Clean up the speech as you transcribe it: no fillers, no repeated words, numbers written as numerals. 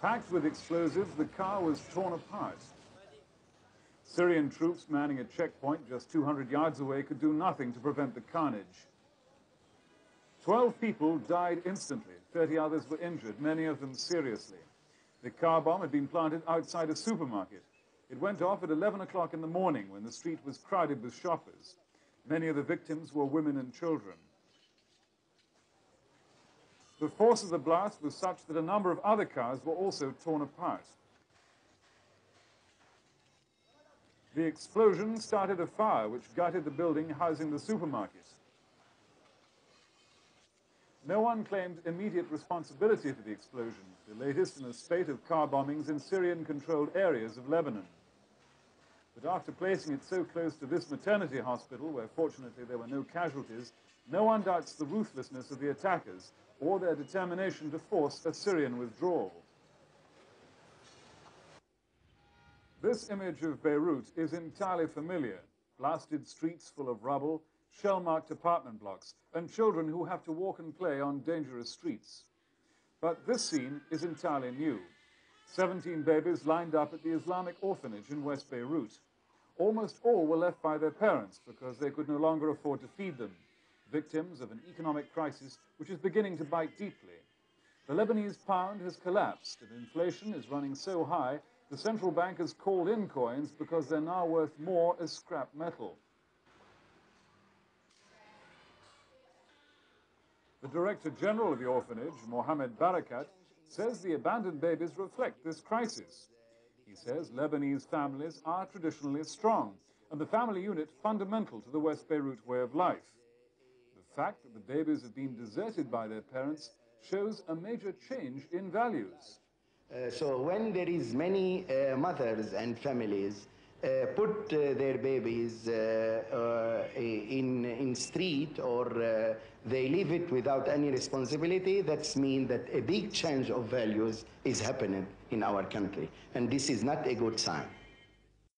Packed with explosives, the car was torn apart. Syrian troops manning a checkpoint just 200 yards away could do nothing to prevent the carnage. 12 people died instantly. 30 others were injured, many of them seriously. The car bomb had been planted outside a supermarket. It went off at 11 o'clock in the morning when the street was crowded with shoppers. Many of the victims were women and children. The force of the blast was such that a number of other cars were also torn apart. The explosion started a fire which gutted the building housing the supermarket. No one claimed immediate responsibility for the explosion, the latest in a spate of car bombings in Syrian-controlled areas of Lebanon. But after placing it so close to this maternity hospital, where fortunately there were no casualties, no one doubts the ruthlessness of the attackers or their determination to force a Syrian withdrawal. This image of Beirut is entirely familiar. Blasted streets full of rubble, shell-marked apartment blocks, and children who have to walk and play on dangerous streets. But this scene is entirely new. 17 babies lined up at the Islamic orphanage in West Beirut. Almost all were left by their parents because they could no longer afford to feed them, victims of an economic crisis which is beginning to bite deeply. The Lebanese pound has collapsed and inflation is running so high the central bank has called in coins because they're now worth more as scrap metal. The Director General of the orphanage, Mohammed Barakat, says the abandoned babies reflect this crisis. He says Lebanese families are traditionally strong, and the family unit fundamental to the West Beirut way of life. The fact that the babies have been deserted by their parents shows a major change in values. So when there is many mothers and families put their babies in street or they leave it without any responsibility, that means that a big change of values is happening in our country, and this is not a good sign.